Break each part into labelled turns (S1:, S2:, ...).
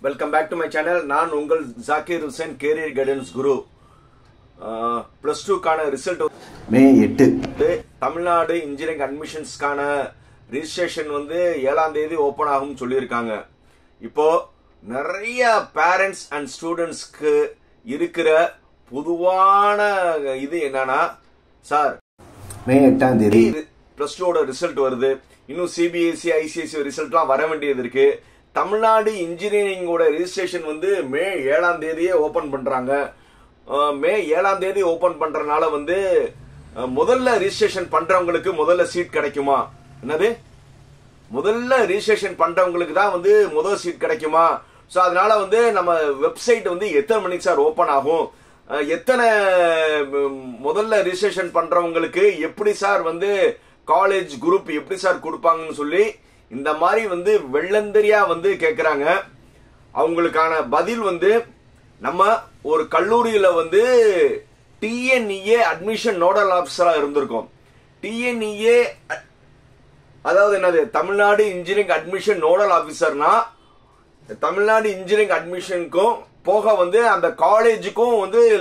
S1: Welcome back to my channel. நான் உங்கள் Zakir Hussain carrier guidance குரு. +2 கான ரிசல்ட்
S2: மே 8
S1: தமிழ்நாடு இன்ஜினியரிங் அட்மிஷன்ஸ்க்கான ரிஜிஸ்ட்ரேஷன் 7ஆம் தேதி ஓபன் ஆகும் சொல்லியிருக்காங்க. இப்போ நிறைய பேரண்ட்ஸ் அண்ட் ஸ்டூடெண்ட்ஸ்க்கு இருக்கிற பொதுவான இது என்னன்னா, சார்
S2: மே 8ஆம் தேதி
S1: +2 ரிசல்ட் வருது, இன்னும் சிபிஎஸ்இ ஐசிஎஸ்இ ரிசல்ட்லாம் வர வேண்டியது இருக்கு. தமிழ்நாடு இன்ஜினியரிங்கோட ரிஜிஸ்ட்ரேஷன் மே 7ஆம் தேதியே ஓபன் பண்றாங்க. மே 7ஆம் தேதி ஓபன் பண்றதுனால முதல்ல ரிஜிஸ்ட்ரேஷன் பண்றவங்களுக்கு முதல்ல சீட் கிடைக்குமா? என்னது, முதல்ல ரிஜிஸ்ட்ரேஷன் பண்றவங்களுக்கு தான் முதல் சீட் கிடைக்குமா? சோ அதனால நம்ம வெப்சைட் எத்தனை மணிக்கு சார் ஓபன் ஆகும், எத்தனை முதல்ல ரிஜிஸ்ட்ரேஷன் பண்றவங்களுக்கு எப்படி சார் காலேஜ் குரூப் எப்படி சார் கொடுப்பாங்கன்னு சொல்லி இந்த மாதிரி வெள்ளந்தரியா கேக்குறாங்க. அவங்களுக்கான பதில் நம்ம ஒரு கல்லூரியில டிஎன்இஏ அட்மிஷன் நோடல் ஆபீசரா இருந்திருக்கோம். டிஎன்இஏ அதாவது என்னது, தமிழ்நாடு இன்ஜினியரிங் அட்மிஷன் நோடல் ஆபீசர்னா தமிழ்நாடு இன்ஜினியரிங் அட்மிஷனுக்கும் போக அந்த காலேஜுக்கும்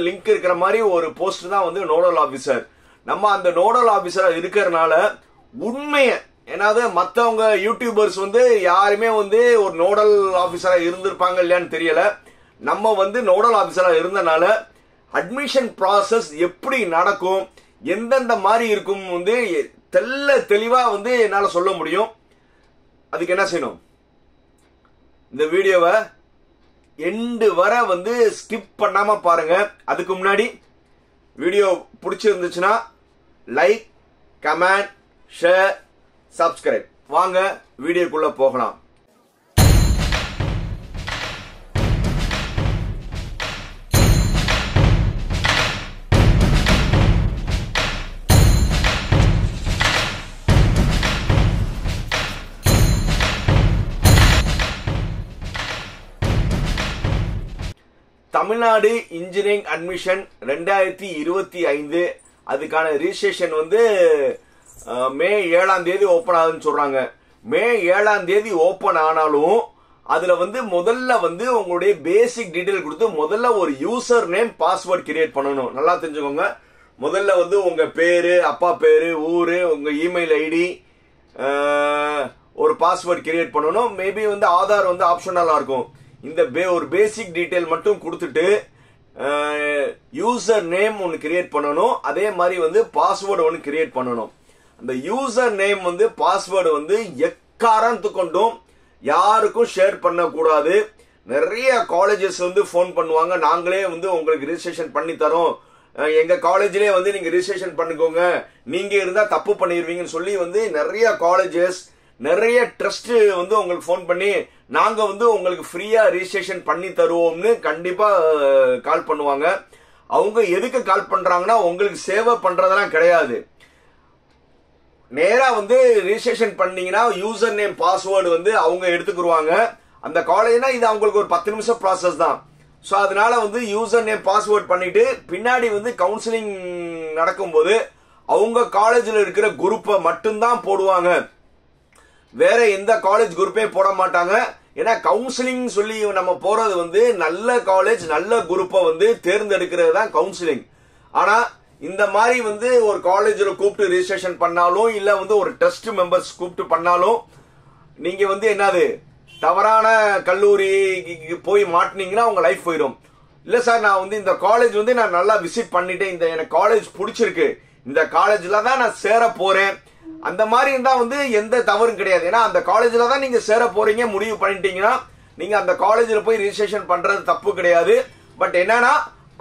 S1: லிங்க் இருக்கிற மாதிரி ஒரு போஸ்ட் தான் நோடல் ஆபீசர். நம்ம அந்த நோடல் ஆபீசரா இருக்கிறதுனால உண்மையை, ஏன்னா மத்தவங்க யூடியூபர்ஸ் யாருமே ஒரு நோடல் ஆபீசரா இருந்திருப்பாங்க இல்லையான்னு தெரியல. நம்ம நோடல் ஆபீசரா இருந்தனால அட்மிஷன் ப்ராசஸ் எப்படி நடக்கும், எந்தெந்த மாதிரி இருக்கும் தெளிவா என்னால சொல்ல முடியும். அதுக்கு என்ன செய்யணும், இந்த வீடியோவை எண்டு வர ஸ்கிப் பண்ணாம பாருங்க. அதுக்கு முன்னாடி வீடியோ பிடிச்சிருந்துச்சுன்னா லைக், கமெண்ட், ஷேர், சப்ஸ்கிரைப். வாங்க வீடியோக்குள்ள போகலாம். தமிழ்நாடு இன்ஜினியரிங் அட்மிஷன் 2025 அதுக்கான ரிஜிஸ்ட்ரேஷன் மே 7ஆம் தேதி ஓபன் ஆகுதுன்னு சொல்றாங்க. மே 7ஆம் தேதி ஓபன் ஆனாலும் அதுல முதல்ல உங்களுடைய பேசிக் டீடைல் கொடுத்து முதல்ல ஒரு யூசர் நேம் பாஸ்வேர்ட் கிரியேட் பண்ணணும். நல்லா தெரிஞ்சுக்கோங்க. முதல்ல உங்க பேரு, அப்பா பேரு, ஊரு, உங்க இமெயில் ஐடி, ஒரு பாஸ்வேர்ட் கிரியேட் பண்ணணும். மேபி ஆதார் ஆப்ஷனலா இருக்கும். இந்த ஒரு பேசிக் டீடைல் மட்டும் கொடுத்துட்டு யூசர் நேம் ஒன்னு கிரியேட் பண்ணணும். அதே மாதிரி பாஸ்வேர்டு ஒன்னு கிரியேட் பண்ணணும். அந்த யூசர் நேம் பாஸ்வேர்டு எக்காரணத்து கொண்டும் யாருக்கும் ஷேர் பண்ண கூடாது. நிறைய காலேஜஸ் போன் பண்ணுவாங்க, நாங்களே உங்களுக்கு ரிஜிஸ்ட்ரேஷன் பண்ணி தரோம், எங்க காலேஜ்லயே நீங்க ரிஜிஸ்ட்ரேஷன் பண்ணிக்கோங்க, நீங்க இருந்தா தப்பு பண்ணிடுவீங்கன்னு சொல்லி நிறைய காலேஜஸ், நிறைய ட்ரஸ்ட் உங்களுக்கு போன் பண்ணி நாங்க உங்களுக்கு ஃப்ரீயா ரிஜிஸ்ட்ரேஷன் பண்ணி தருவோம்னு கண்டிப்பா கால் பண்ணுவாங்க. அவங்க எதுக்கு கால் பண்றாங்கன்னா, உங்களுக்கு சேவை பண்றதெல்லாம் கிடையாது. நேரா ரிஜிஸ்ட்ரேஷன் பண்ணீங்கன்னா யூசர் நேம் பாஸ்வேர்டு அவங்க எடுத்துக்குருவாங்க. அந்த காலேஜ்னா இது அவங்களுக்கு ஒரு 10 நிமிஷம் ப்ராசஸ் தான். சோ அதனால யூசர் நேம் பாஸ்வேர்ட் பண்ணிட்டு பின்னாடி கவுன்சிலிங் நடக்கும்போது அவங்க காலேஜ்ல இருக்கிற குரூப்பை மட்டும்தான் போடுவாங்க. வேற எந்த காலேஜ் குரூப்பே போட மாட்டாங்க. ஏன்னா கவுன்சிலிங் சொல்லி நம்ம போறது நல்ல காலேஜ், நல்ல குரூப்பை தேர்ந்தெடுக்கிறது தான் கவுன்சிலிங். ஆனா இந்த மாதிரி ஒரு காலேஜ்ல கூப்பிட்டு ரிஜிஸ்ட்ரேஷன் பண்ணாலும் இல்ல ஒரு ட்ரஸ்ட் மெம்பர்ஸ் கூப்பிட்டு பண்ணாலும் நீங்க என்னது தவறான கல்லூரி போய் மாட்டினீங்கன்னா உங்க லைஃப் போயிடும். இல்ல சார், நான் இந்த காலேஜ் நான் நல்லா விசிட் பண்ணிட்டேன், இந்த எனக்கு காலேஜ் பிடிச்சிருக்கு, இந்த காலேஜ்ல தான் நான் சேர போறேன், அந்த மாதிரி இருந்தா எந்த தவறும் கிடையாது. ஏன்னா அந்த காலேஜ்ல தான் நீங்க சேர போறீங்க முடிவு பண்ணிட்டீங்கன்னா நீங்க அந்த காலேஜ்ல போய் ரிஜிஸ்ட்ரேஷன் பண்றது தப்பு கிடையாது. பட் என்னன்னா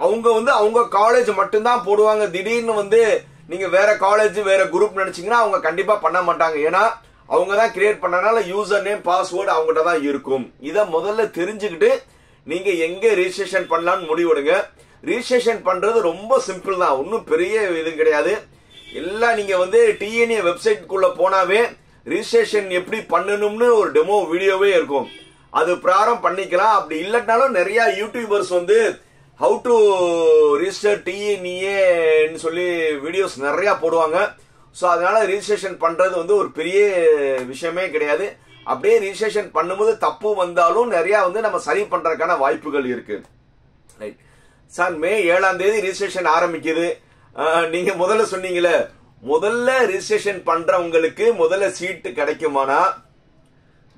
S1: அவங்க அவங்க காலேஜ் மட்டும்தான் போடுவாங்க. திடீர்னு நீங்க வேற காலேஜ் வேற குரூப் நினைச்சீங்கன்னா அவங்க கண்டிப்பா பண்ண மாட்டாங்க. ஏன்னா அவங்க தான் கிரியேட் பண்ணனால யூசர் நேம் பாஸ்வேர்டு அவங்ககிட்ட தான் இருக்கும். இத முதல்ல தெரிஞ்சுக்கிட்டு நீங்க எங்க ரிஜிஸ்ட்ரேஷன் பண்ணலாம்னு முடிவெடுங்க. ரிஜிஸ்ட்ரேஷன் பண்றது ரொம்ப சிம்பிள் தான், ஒன்னும் பெரிய இது கிடையாது. எல்லாம் நீங்க டிஎன்ஏ வெப்சைட்குள்ள போனாவே ரிஜிஸ்ட்ரேஷன் எப்படி பண்ணணும்னு ஒரு டெமோ வீடியோவே இருக்கும். அது பிராரம் பண்ணிக்கலாம். அப்படி இல்லட்டாலும் நிறைய யூடியூபர்ஸ் ஹவு டு ரிஜிஸ்டர் டிஎன்இஏன்னு சொல்லி வீடியோஸ் நிறைய போடுவாங்க. சோ அதனால ரிஜிஸ்ட்ரேஷன் பண்றது ஒரு பெரிய விஷயமே கிடையாது. அப்படியே ரிஜிஸ்ட்ரேஷன் பண்ணும்போது தப்பு வந்தாலும் நிறைய வந்து நம்ம சரி பண்றதுக்கான வாய்ப்புகள் இருக்கு. ரைட் சார், மே 7ஆம் தேதி ரிஜிஸ்ட்ரேஷன் ஆரம்பிக்குது. நீங்க முதல்ல சொன்னீங்களே, முதல்ல ரிஜிஸ்ட்ரேஷன் பண்றவங்களுக்கு முதல்ல சீட்டு கிடைக்குமானா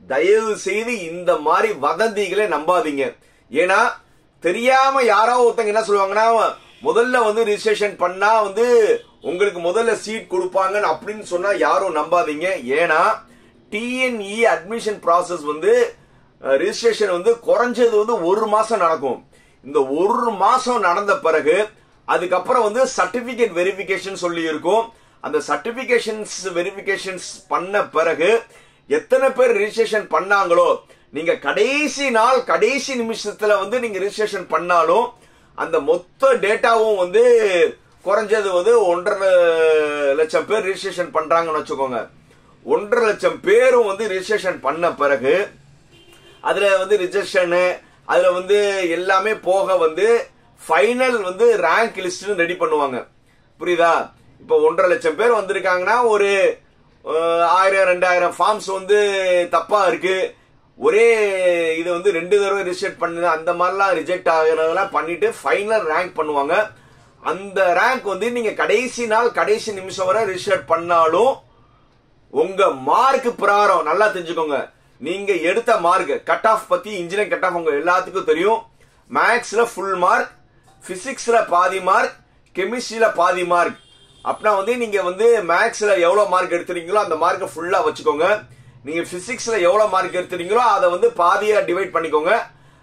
S1: தயவு செய்து இந்த மாதிரி வதந்திகளை நம்பாதீங்க. ஏன்னா தெரியாம யாரோ ஒருத்தங்க என்ன சொல்லுவாங்கன்னா, முதல்ல வந்து ரிஜிஸ்ட்ரேஷன் பண்ணா வந்து உங்களுக்கு முதல்ல சீட் கொடுப்பாங்கன்னு அப்படின்னு சொன்னா யாரும் நம்பாதீங்க. ஏன்னா டிஎன்இ அட்மிஷன் ப்ராசஸ் வந்து ரிஜிஸ்ட்ரேஷன் வந்து குறைஞ்சது வந்து 1 மாசம் நடக்கும். இந்த 1 மாசம் நடந்த பிறகு அதுக்கப்புறம் வந்து சர்டிபிகேட் வெரிஃபிகேஷன் சொல்லி இருக்கும். அந்த சர்டிபிகேஷன்ஸ் வெரிஃபிகேஷன்ஸ் பண்ண பிறகு எத்தனை பேர் ரிஜிஸ்ட்ரேஷன் பண்ணாங்களோ, நீங்க கடைசி நாள் கடைசி நிமிஷத்துல வந்து நீங்க ரிஜிஸ்ட்ரேஷன் பண்ணாலும் அந்த மொத்த டேட்டாவும் வந்து குறைஞ்சது வந்து 1.5 லட்சம் பேர் ரிஜிஸ்ட்ரேஷன் பண்றாங்கன்னு வச்சுக்கோங்க. 1.5 லட்சம் பேரும் வந்து ரிஜிஸ்ட்ரேஷன் பண்ண பிறகு அதுல வந்து ரிஜிஸ்ட்ரேஷன் அதுல வந்து எல்லாமே போக வந்து ஃபைனல் வந்து ரேங்க் லிஸ்ட் ரெடி பண்ணுவாங்க. புரியுதா? இப்போ 1.5 லட்சம் பேர் வந்திருக்காங்கன்னா ஒரு 1000-2000 ஃபார்ம்ஸ் வந்து தப்பா இருக்கு. ஒரே இது வந்து 2 தடவை ரிஜெக்ட் பண்ணுது, அந்த மாதிரிலாம் ரிஜெக்ட் ஆகிறதெல்லாம் பண்ணிட்டு ஃபைனல் ரேங்க் பண்ணுவாங்க. அந்த ரேங்க் வந்து நீங்க கடைசி நாள் கடைசி நிமிஷம் வரை ரிஜெக்ட் பண்ணாலும் உங்க மார்க் பிரகாரம் நல்லா தெரிஞ்சுக்கோங்க. நீங்க எடுத்த மார்க் கட் ஆஃப் பத்தி, இன்ஜினியரிங் கட் ஆஃப் உங்க எல்லாத்துக்கும் தெரியும். மேக்ஸ்ல ஃபுல் மார்க், பிசிக்ஸ்ல பாதி மார்க், கெமிஸ்ட்ரியில பாதி மார்க். அப்படின்னா வந்து நீங்க வந்து மேக்ஸ்ல எவ்வளவு மார்க் எடுத்துறீங்களோ அந்த மார்க்கை ஃபுல்லா வச்சுக்கோங்க. நீங்க பிசிக்ஸ்ல எவ்வளவு மார்க் எடுத்துறீங்களோ அதை வந்து பாதியா டிவைட் பண்ணிக்கோங்க.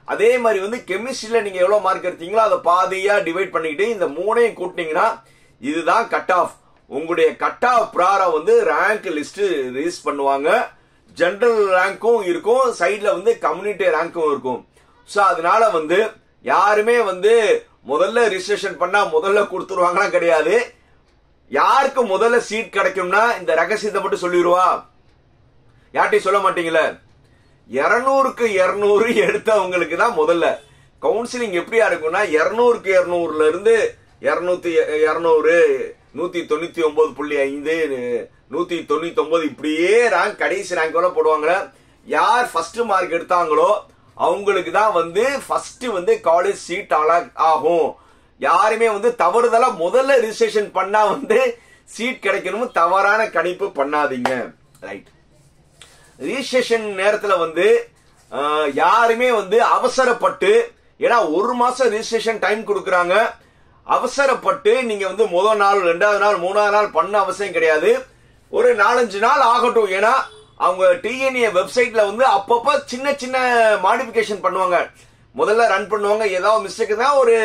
S1: அதே மாதிரி வந்து கெமிஸ்ட்ரியில நீங்க எவ்வளவு மார்க் எடுத்தீங்களோ அதை பாதியா டிவைட் பண்ணிக்கிட்டு இந்த 3ஐயும் கூட்டினீங்கன்னா இதுதான் கட் ஆஃப். உங்களுடைய கட் ஆஃப் பிரகாரம் வந்து ரேங்க் லிஸ்ட் ரிலீஸ் பண்ணுவாங்க. ஜெனரல் ரேங்க்கும் இருக்கும், சைட்ல வந்து கம்யூனிட்டி ரேங்க்கும் இருக்கும். சோ அதனால வந்து யாருமே வந்து முதல்ல ரிஜிஸ்ட்ரேஷன் பண்ணா முதல்ல கொடுத்துருவாங்கன்னா கிடையாது. யாருக்கு முதல்ல சீட் கிடைக்கும்னா இந்த ரகசியத்தை மட்டும் சொல்லிடுவா, யார்ட்டையும் சொல்ல மாட்டீங்களே. 200க்கு 200 எடுத்தவங்களுக்கு தான் முதல்ல கவுன்சிலிங். எப்படியா இருக்கும்னா 200க்கு 200ல இருந்து 200 199.5 199 இப்படியே ரேங்க் கடைசி ரேங்க் வரை போடுவாங்க. யார் ஃபர்ஸ்ட் மார்க் எடுத்தாங்களோ அவங்களுக்கு தான் வந்து ஃபர்ஸ்ட் வந்து காலேஜ் சீட் ஆகும். யாருமே வந்து தவறுதலா முதல்ல ரிஜிஸ்ட்ரேஷன் பண்ணா வந்து சீட் கிடைக்கணும் தவறான கணிப்பு பண்ணாதீங்க. ரைட், ரிஜிஸ்ட்ரேஷன் நேரத்துல வந்து யாருமே வந்து அவசரப்பட்டு, ஏன்னா 1 மாசம் ரிஜிஸ்ட்ரேஷன் டைம் கொடுக்கறாங்க, அவசரப்பட்டு நீங்க வந்து முதல் நாள் 2வது நாள் 3வது நாள் பண்ண அவசியம் கிடையாது. ஒரு 4-5 நாள் ஆகட்டும். ஏன்னா அவங்க டிஎன்ஏ வெப்சைட்ல வந்து அப்பப்ப சின்ன சின்ன மாடிஃபிகேஷன் பண்ணுவாங்க. முதல்ல ரன் பண்ணுவாங்க, ஏதாவது மிஸ்டேக் தான் ஒரு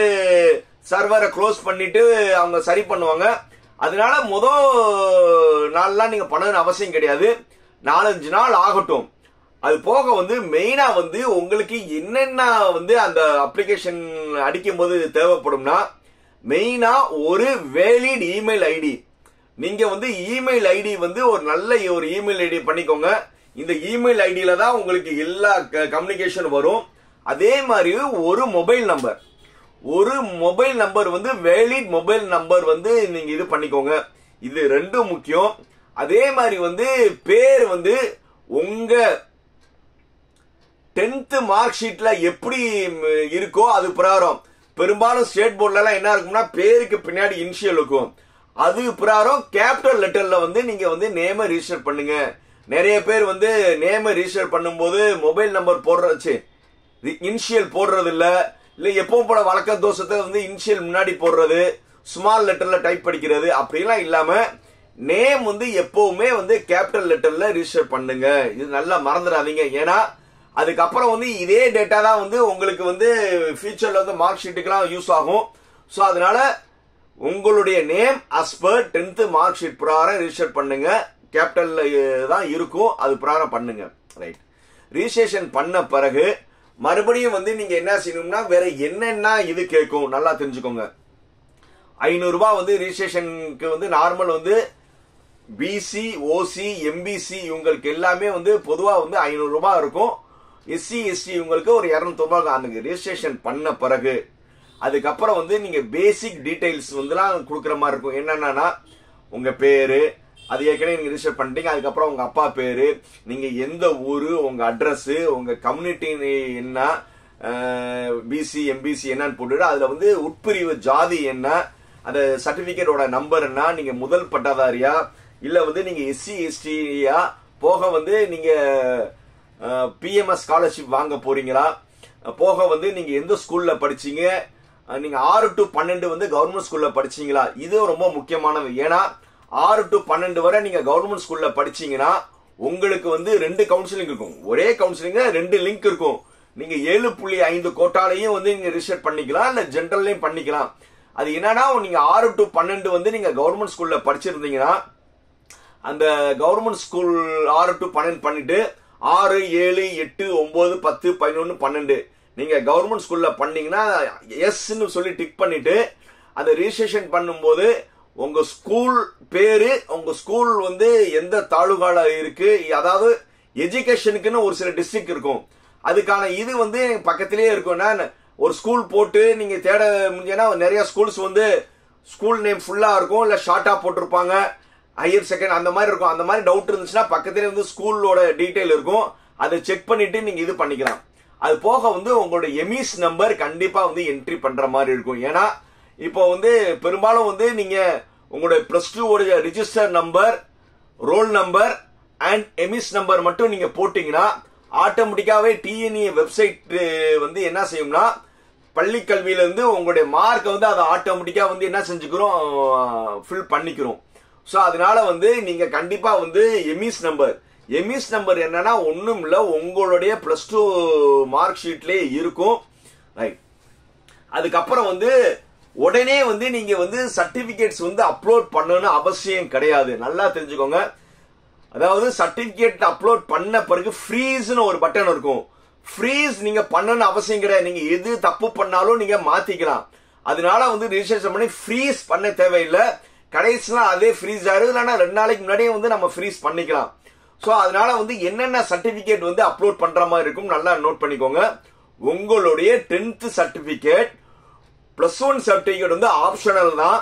S1: சர்வரை க்ளோஸ் பண்ணிட்டு அவங்க சரி பண்ணுவாங்க. அதனால முதல் நாள்லாம் நீங்க பண்ணணும்னு அவசியம் கிடையாது. 4-5 நாள் ஆகட்டும். அது போக வந்து மெயினா வந்து உங்களுக்கு என்னென்ன வந்து அந்த அப்ளிகேஷன் அடிக்கும் போது தேவைப்படும்னா, மெயினா ஒரு வேலிட் இமெயில் ஐடி. நீங்க வந்து இமெயில் ஐடி வந்து ஒரு நல்ல ஒரு இமெயில் ஐடி பண்ணிக்கோங்க. இந்த இமெயில் ஐடியில தான் உங்களுக்கு எல்லா கம்யூனிகேஷன் வரும். அதே மாதிரி ஒரு மொபைல் நம்பர் வந்து வேலிட் மொபைல் நம்பர் வந்து நீங்க இது பண்ணிக்கோங்க. இது 2 முக்கியம். அதே மாதிரி வந்து பேர் வந்து உங்க 10th மார்க் ஷீட்ல எப்படி இருக்கோ அது பிரகாரம். பெரும்பாலும் ஸ்டேட் போர்ட்ல எல்லாம் என்ன இருக்கும்னா பேருக்கு பின்னாடி இனிஷியல் இருக்கும். அது பிரகாரம் கேபிட்டல் லெட்டர்ல வந்து நீங்க வந்து நேம ரிஜிஸ்டர் பண்ணுங்க. நிறைய பேர் வந்து நேம ரிஜிஸ்டர் பண்ணும்போது மொபைல் நம்பர் போடுறச்சு இனிஷியல் போடுறது இல்ல எப்பவும் போல வழக்க தோஷத்தை வந்து இனிஷியல் முன்னாடி போடுறது, ஸ்மால் லெட்டர்ல டைப் படிக்கிறது, அப்படிலாம் இல்லாம நேம் வந்து எப்பவுமே வந்து கேபிட்டல் லெட்டர்ல ரிஜிஸ்டர் பண்ணுங்க. இது நல்லா மறந்துடாதீங்க. ஏன்னா அதுக்கப்புறம் வந்து இதே டேட்டா தான் வந்து உங்களுக்கு வந்து ஃபியூச்சர்ல வந்து மார்க் ஷீட்டுக்கெல்லாம் யூஸ் ஆகும். ஸோ அதனால உங்களுடைய name as per 10th mark sheet பிரகாரம் ரிஜிஸ்டர் பண்ணுங்க. கேபிட்டல்ல தான் இருக்கும், அது பிரகாரம் பண்ணுங்க. ரைட், ரிஜிஸ்ட்ரேஷன் பண்ண பிறகு மறுபடியும் வந்து நீங்க என்ன செய்யணும்னா வேற என்னென்ன இது கேட்கும் நல்லா தெரிஞ்சுக்கோங்க. 500 ரூபாய் வந்து ரிஜிஸ்ட்ரேஷனுக்கு வந்து நார்மல் வந்து பிசி, ஓசி, எம்பிசி இவங்களுக்கு எல்லாமே வந்து பொதுவா வந்து 500 ரூபாய் இருக்கும். எஸ்சி எஸ்டி இவங்களுக்கு ஒரு 200 ரூபாய். அந்த ரிஜிஸ்ட்ரேஷன் பண்ண பிறகு அதுக்கப்புறம் வந்து நீங்க பேசிக் டீடைல்ஸ் வந்துலாம் கொடுக்குற மாதிரி இருக்கும். என்னன்னா உங்க பேரு, அது ஏற்கனவே நீங்க ரிஜிஸ்டர் பண்ணிட்டீங்க. அதுக்கப்புறம் உங்க அப்பா பேரு, நீங்க எந்த ஊரு, உங்க அட்ரஸ், உங்க கம்யூனிட்டி என்ன, பிசி எம்பிசி என்னன்னு போட்டுட்டு அதுல வந்து உட்பிரிவு ஜாதி என்ன, அந்த சர்டிபிகேட்டோட நம்பர் என்ன, நீங்க முதல் பட்டதாரியா இல்ல வந்து நீங்க எஸ்சி எஸ்டியா, போக வந்து நீங்க பிஎம்எஸ் ஸ்காலர்ஷிப் வாங்க போறீங்களா, போக வந்து நீங்க எந்த ஸ்கூல்ல படிச்சீங்க, நீங்க 6 to 12 வந்து கவர்மெண்ட் ஸ்கூல்ல படிச்சீங்களா, இது ரொம்ப முக்கியமானது. ஏன்னா 6 to 12 வரை நீங்க கவர்மெண்ட் ஸ்கூல்ல படிச்சீங்கன்னா உங்களுக்கு வந்து 2 கவுன்சிலிங் இருக்கும். ஒரே கவுன்சிலிங்ல 2 லிங்க் இருக்கும். நீங்க 7.5 கோட்டாலையும் வந்து நீங்க ரிஜிஸ்டர் பண்ணிக்கலாம், இல்ல ஜெனரல்லையும் பண்ணிக்கலாம். அது என்னன்னா நீங்க 6 to 12 வந்து நீங்க கவர்மெண்ட் ஸ்கூல்ல படிச்சிருந்தீங்கன்னா அந்த கவர்மெண்ட் ஸ்கூல் 6 to 12 பண்ணிட்டு 6, 7, 8, 9, 10, 11, 12 நீங்க கவர்மெண்ட் ஸ்கூல்ல பண்ணீங்கன்னா எஸ்ன்னு சொல்லி டிக் பண்ணிட்டு அந்த ரிஜிஸ்ட்ரேஷன் பண்ணும்போது உங்க ஸ்கூல் பேரு, உங்க ஸ்கூல் வந்து எந்த தாலுகால இருக்கு, அதாவது எஜுகேஷனுக்குன்னு ஒரு சில டிஸ்ட்ரிக்ட் இருக்கும், அதுக்கான இது வந்து பக்கத்திலேயே இருக்கும்னா ஒரு ஸ்கூல் போட்டு நீங்க தேட முடிஞ்சா நிறைய ஸ்கூல்ஸ் வந்து ஸ்கூல் நேம் ஃபுல்லா இருக்கும், இல்ல ஷார்ட்டா போட்டிருப்பாங்க, ஹையர் செகண்ட் அந்த மாதிரி இருக்கும். அந்த மாதிரி டவுட் இருந்துச்சுன்னா பக்கத்திலே வந்து ஸ்கூலோட டீடைல் இருக்கும், அதை செக் பண்ணிட்டு நீங்க இது பண்ணிக்கலாம். அது போக வந்து உங்களோட எமிஸ் நம்பர் கண்டிப்பா வந்து என்ட்ரி பண்ற மாதிரி இருக்கும். ஏன்னா இப்போ வந்து பெரும்பாலும் வந்து நீங்க உங்களுடைய +2 உடைய register number, roll number and EMIS number மட்டும் நீங்க போட்டீங்கன்னா ஆட்டோமேட்டிக்காவே டிஎன்இ வெப்சைட் வந்து என்ன செய்யும்னா பள்ளி கல்வியில இருந்து உங்களுடைய மார்க்கை வந்து அதை ஆட்டோமேட்டிக்கா வந்து என்ன செஞ்சுக்கிறோம், ஃபில் பண்ணிக்கிறோம். ஸோ அதனால வந்து நீங்க கண்டிப்பா வந்து எமிஸ் நம்பர் என்னன்னா ஒண்ணும் இல்ல, உங்களுடைய +2 மார்க் ஷீட்லயே இருக்கும். ரைட். அதுக்கப்புறம் வந்து உடனே வந்து நீங்க வந்து சர்டிபிகேட்ஸ் வந்து அப்லோட் பண்ணணும்னு அவசியம் கிடையாது. நல்லா தெரிஞ்சுக்கோங்க. அதாவது சர்டிபிகேட் அப்லோட் பண்ண பிறகு ஃப்ரீஸ்னு ஒரு பட்டன் இருக்கும். ஃப்ரீஸ் நீங்க பண்ணணும்னு அவசியம் கிடையாது. நீங்க எது தப்பு பண்ணாலும் நீங்க மாத்திக்கலாம். அதனால வந்து ரிஜிஸ்ட்ரேஷன் பண்ணி ஃப்ரீஸ் பண்ண தேவையில்லை. கடைசியா அதே ஃப்ரீஸ் ஆயிடும், இல்லைன்னா 2 நாளைக்கு முன்னாடியே வந்து நம்ம ஃப்ரீஸ் பண்ணிக்கலாம். ஸோ அதனால வந்து என்னென்ன சர்டிபிகேட் வந்து அப்லோட் பண்ற மாதிரி இருக்கும் நல்லா நோட் பண்ணிக்கோங்க. உங்களுடைய 10th சர்டிபிகேட், +1 சர்டிபிகேட் வந்து ஆப்ஷனல் தான்.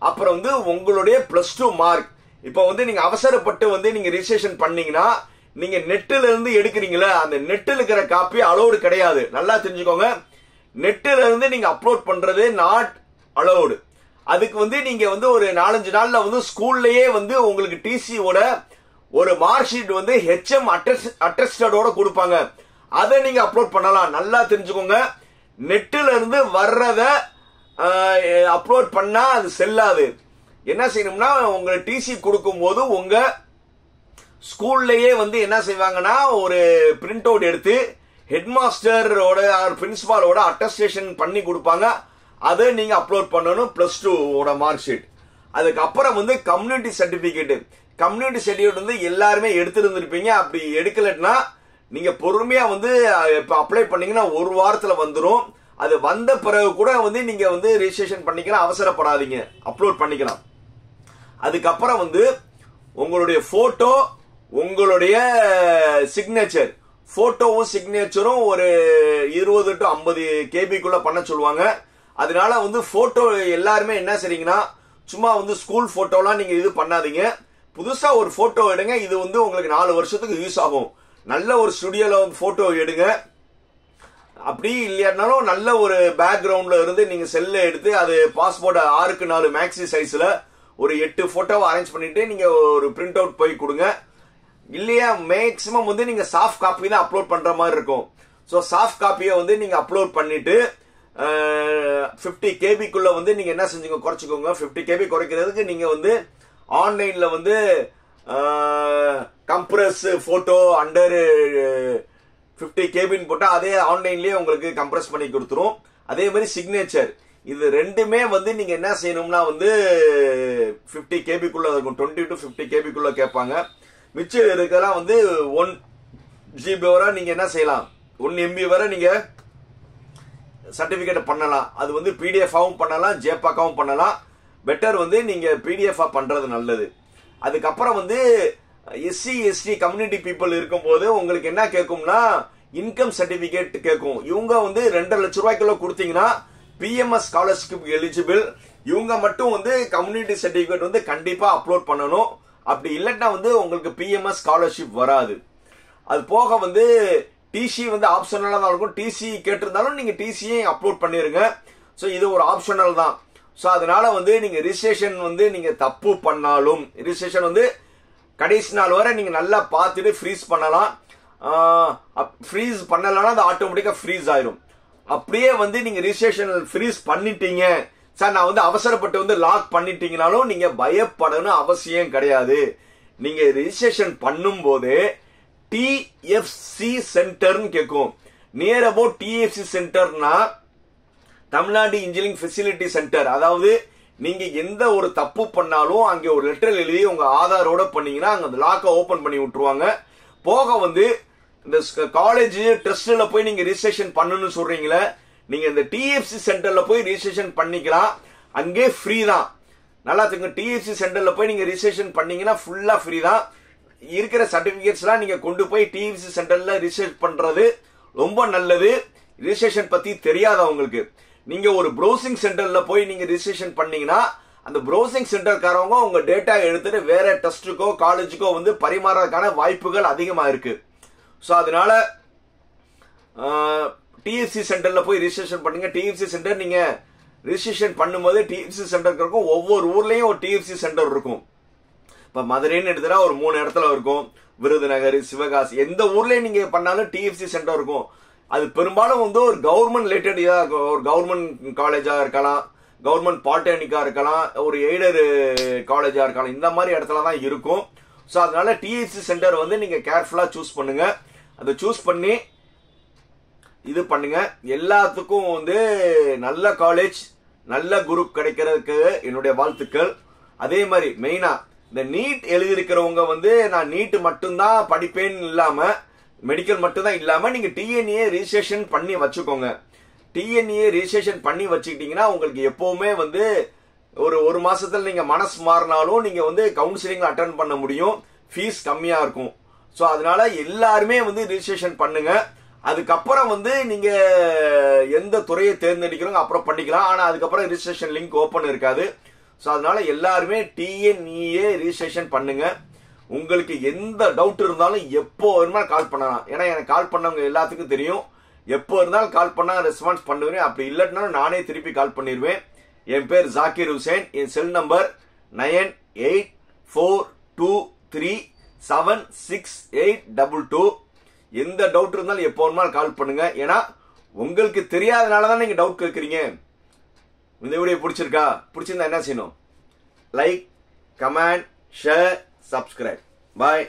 S1: அப்புறம் வந்து உங்களுடைய +2 மார்க். இப்போ வந்து நீங்க அவசரப்பட்டு வந்து நீங்க ரிஜிஸ்ட்ரேஷன் பண்ணீங்கன்னா நீங்க நெட்ல இருந்து எடுக்கிறீங்களா, அந்த நெட்டில் இருக்கிற காப்பி அலோடு கிடையாது. நல்லா தெரிஞ்சுக்கோங்க. நெட்ல இருந்து நீங்க அப்லோட் பண்றது நாட் அலோடு. அதுக்கு வந்து நீங்க வந்து ஒரு 4-5 நாள்ல வந்து ஸ்கூல்லயே வந்து உங்களுக்கு டிசியோட ஒரு மார்க் ஷீட் வந்து HM அட்டஸ்டடோட கொடுப்பாங்க. அதை நீங்க அப்லோட் பண்ணலாம். நல்லா தெரிஞ்சுக்கோங்க. நெட்ல இருந்து வர்றத அப்லோட் பண்ணா அது செல்லாது. என்ன செய்யணும்னா உங்க டிசி கொடுக்கும் போது உங்க ஸ்கூல்லயே வந்து என்ன செய்வாங்கன்னா ஒரு பிரிண்ட் அவுட் எடுத்து ஹெட்மாஸ்டரோட பிரின்சிபாலோட அட்டஸ்டேஷன் பண்ணி கொடுப்பாங்க. அதை நீங்க அப்லோட் பண்ணணும், +2 மார்க் ஷீட். அதுக்கப்புறம் வந்து கம்யூனிட்டி சர்டிபிகேட் வந்து எல்லாருமே எடுத்திருந்திருப்பீங்க. அப்படி எடுக்கலன்னா நீங்க பொறுமையா வந்து இப்ப அப்ளை பண்ணீங்கன்னா 1 வாரத்துல வந்துடும். அது வந்த பிறகு கூட வந்து நீங்க வந்து ரிஜிஸ்ட்ரேஷன் பண்ணிக்கலாம், அவசரப்படாதீங்க, அப்லோட் பண்ணிக்கலாம். அதுக்கப்புறம் வந்து உங்களுடைய போட்டோ, உங்களுடைய சிக்னேச்சர், போட்டோவும் சிக்னேச்சரும் ஒரு 20 to 50 KB பண்ண சொல்லுவாங்க. அதனால வந்து போட்டோ எல்லாருமே என்ன செய்றீங்கன்னா சும்மா வந்து ஸ்கூல் போட்டோலாம் நீங்க இது பண்ணாதீங்க. புதுசா ஒரு போட்டோ எடுங்க. இது வந்து உங்களுக்கு 4 வருஷத்துக்கு யூஸ் ஆகும். நல்ல ஒரு ஸ்டுடியோல வந்து போட்டோ எடுங்க. அப்படி இல்லையானாலும் நல்ல ஒரு பேக்ரவுண்ட்ல இருந்து நீங்க செல்ல எடுத்து அது பாஸ்போர்ட் 6x4 மேக்ஸி சைஸ்ல ஒரு 8 போட்டோவை அரேஞ்ச் பண்ணிட்டு நீங்க ஒரு பிரிண்ட் அவுட் போய் கொடுங்க. இல்லையா மேக்சிமம் வந்து நீங்க சாஃப்ட் காப்பி தான் அப்லோட் பண்ற மாதிரி இருக்கும். ஸோ சாஃப்ட் காப்பியை வந்து நீங்க அப்லோட் பண்ணிட்டு 50 KB வந்து நீங்க என்ன செஞ்சுங்க, குறைச்சிக்கோங்க. 50 KB குறைக்கிறதுக்கு நீங்க வந்து ஆன்லைன்ல வந்து கம்ப்ரஸ் போட்டோ அண்டர் 50 KB போட்டா அதே ஆன்லைன்லயே உங்களுக்கு கம்ப்ரஸ் பண்ணி கொடுத்துரும். அதே மாதிரி சிக்னேச்சர், இது ரெண்டுமே வந்து நீங்க என்ன செய்யணும்னா வந்து 50 KB இருக்கும். 20 to 50 KB கேட்பாங்க. மிச்சம் இருக்கலாம் வந்து 1 GB வரை நீங்க என்ன செய்யலாம், 1 MB வரை நீங்க சர்டிபிகேட் பண்ணலாம். அது வந்து PDF ஆவும் பண்ணலாம், JPEG ஆவும் பண்ணலாம். பெட்டர் வந்து நீங்க PDF பண்றது நல்லது. அதுக்கப்புறம் வந்து SC ST கம்யூனிட்டி பீப்புள் இருக்கும்போது உங்களுக்கு என்ன கேட்கும்னா இன்கம் சர்டிபிகேட் கேட்கும். இவங்க வந்து 2.5 லட்ச ரூபாய்க்குள்ள கொடுத்தீங்கன்னா PMS ஸ்காலர்ஷிப் எலிஜிபிள். இவங்க மட்டும் வந்து கம்யூனிட்டி சர்டிபிகேட் வந்து கண்டிப்பா அப்லோட் பண்ணணும். அப்படி இல்லைன்னா வந்து உங்களுக்கு பிஎம்எஸ் ஸ்காலர்ஷிப் வராது. அது போக வந்து டிசி வந்து ஆப்ஷனலா தான் இருக்கும். டிசி கேட்டிருந்தாலும் நீங்க டிசியை அப்லோட் பண்ணிருங்க. ஸோ இது ஒரு ஆப்ஷனல் தான். ஸோ அதனால வந்து நீங்க ரிஜிஸ்ட்ரேஷன் வந்து நீங்க தப்பு பண்ணாலும் ரிஜிஸ்ட்ரேஷன் வந்து கடைசி நாள் வரை நீங்க நல்லா பார்த்துட்டு ஃப்ரீஸ் பண்ணலாம். ஃப்ரீஸ் பண்ணலன்னா அது ஆட்டோமேட்டிக்கா ஃப்ரீஸ் ஆயிரும். அப்படியே வந்து நீங்க ரிஜிஸ்ட்ரேஷன் ஃப்ரீஸ் பண்ணிட்டீங்க சார், நான் வந்து அவசரப்பட்டு வந்து லாக் பண்ணிட்டீங்கனாலும் நீங்க பயப்படணும் அவசியம் கிடையாது. நீங்க ரிஜிஸ்ட்ரேஷன் பண்ணும் போது டிஎஃப்சி சென்டர்னு கேட்கும். நியர் அபவுட் டிஎஃப்சி சென்டர்னா தமிழ்நாடு இன்ஜினியரிங் ஃபெசிலிட்டி சென்டர். அதாவது நீங்க எந்த ஒரு தப்பு பண்ணாலும் அங்கே ஒரு லெட்டர் எழுதி உங்க ஆதாரோட பண்ணீங்கன்னா அங்க அந்த லாக்கை ஓபன் பண்ணி விட்டுருவாங்க. போக வந்து இந்த காலேஜ் ட்ரஸ்ட்ல போய் நீங்க ரிஜிஸ்ட்ரேஷன் பண்ணணும்னு சொல்றீங்களே, நீங்க இந்த டிஎஃப்சி சென்டர்ல போய் ரிஜிஸ்ட்ரேஷன் பண்ணிக்கலாம். அங்கே ஃப்ரீ தான். நல்லா தெரியுங்க, டிஎஃப்சி சென்டர்ல போய் நீங்க ரிஜிஸ்ட்ரேஷன் பண்ணீங்கன்னா ஃபுல்லா ஃப்ரீ தான். இருக்கிற சர்டிபிகேட்ஸ்லாம் நீங்க கொண்டு போய் டிஎஃப்சி சென்டர்ல ரிஜிஸ்டர் பண்றது ரொம்ப நல்லது. ரிஜிஸ்ட்ரேஷன் பத்தி தெரியாதவங்களுக்கு நீங்க ஒரு ப்ரௌசிங் சென்டர்ல போய் நீங்க ரிஜிஸ்ட்ரேஷன் பண்ணீங்கன்னா அந்த ப்ரௌசிங் சென்டர்காரவங்க உங்க டேட்டா எடுத்துட்டு வேற டெஸ்ட்டுக்கோ காலேஜுக்கோ வந்து பரிமாறதுக்கான வாய்ப்புகள் அதிகமா இருக்கு. ஸோ அதனால டிஎஃப்சி சென்டர்ல போய் ரிஜிஸ்ட்ரேஷன் பண்ணுங்க. டிஎஃப்சி சென்டர் நீங்க ரிஜிஸ்ட்ரேஷன் பண்ணும்போது டிஎஃப்சி சென்டருக்கு இருக்கும். ஒவ்வொரு ஊர்லயும் ஒரு டிஎஃப்சி சென்டர் இருக்கும். இப்ப மதுரைன்னு எடுத்தா ஒரு 3 இடத்துல இருக்கும். விருதுநகர், சிவகாசி, எந்த ஊர்லயும் நீங்க பண்ணாலும் டிஎஃப்சி சென்டர் இருக்கும். அது பெரும்பாலும் வந்து ஒரு கவர்மெண்ட் ரிலேட்டடா இருக்கும். ஒரு கவர்மெண்ட் காலேஜா இருக்கலாம், கவர்மெண்ட் பாலிடெக்னிக்கா இருக்கலாம், ஒரு எய்டர் காலேஜா இருக்கலாம். இந்த மாதிரி இடத்துல தான் இருக்கும். ஸோ அதனால டிஎஃப்சி சென்டர் வந்து நீங்க கேர்ஃபுல்லா சூஸ் பண்ணுங்க. அதை சூஸ் பண்ணி இது பண்ணுங்க. எல்லாத்துக்கும் வந்து நல்ல காலேஜ் நல்ல குரூப் கிடைக்கிறதுக்கு என்னுடைய வாழ்த்துக்கள். அதே மாதிரி மெயினா இந்த நீட் எழுதியிருக்கிறவங்க வந்து நான் நீட் மட்டும்தான் படிப்பேன்னு இல்லாம மெடிக்கல் மட்டும்தான் இல்லாம நீங்க டிஎன்ஏ ரிஜிஸ்ட்ரேஷன் பண்ணி வச்சுக்கோங்க. டிஎன்ஏ ரிஜிஸ்ட்ரேஷன் பண்ணி வச்சுக்கிட்டீங்கன்னா உங்களுக்கு எப்பவுமே வந்து ஒரு மாசத்துல நீங்க மனசு மாறினாலும் நீங்க வந்து கவுன்சிலிங் அட்டென்ட் பண்ண முடியும். ஃபீஸ் கம்மியா இருக்கும். ஸோ அதனால எல்லாருமே வந்து ரிஜிஸ்ட்ரேஷன் பண்ணுங்க. அதுக்கப்புறம் வந்து நீங்க எந்த துறையை தேர்ந்தெடுக்கிறோங்க அப்புறம் பண்ணிக்கலாம். ஆனா அதுக்கப்புறம் ரிஜிஸ்ட்ரேஷன் லிங்க் ஓபன் இருக்காது. ஸோ அதனால எல்லாருமே டிஎன்இஏ ரிஜிஸ்ட்ரேஷன் பண்ணுங்க. உங்களுக்கு எந்த டவுட் இருந்தாலும் எப்போ வேணுமாலும் கால் பண்ணலாம். ஏன்னா எனக்கு கால் பண்ணவங்க எல்லாத்துக்கும் தெரியும். எப்போ இருந்தாலும் கால் பண்ணா ரெஸ்பான்ஸ் பண்ணுவேன். அப்படி இல்லைன்னாலும் நானே திருப்பி கால் பண்ணிடுவேன். என் பேர் ஜாக்கிர் ஹுசேன். என் செல் நம்பர் 9842376822. எந்த டவுட் இருந்தாலும் எப்போ வேணுமாலும் கால் பண்ணுங்க. ஏன்னா உங்களுக்கு தெரியாதனால தான் நீங்க டவுட் கேட்குறீங்க. இந்த வீடியோ பிடிச்சிருந்தா என்ன செய்யணும்? Like, comment, share, subscribe. பாய்.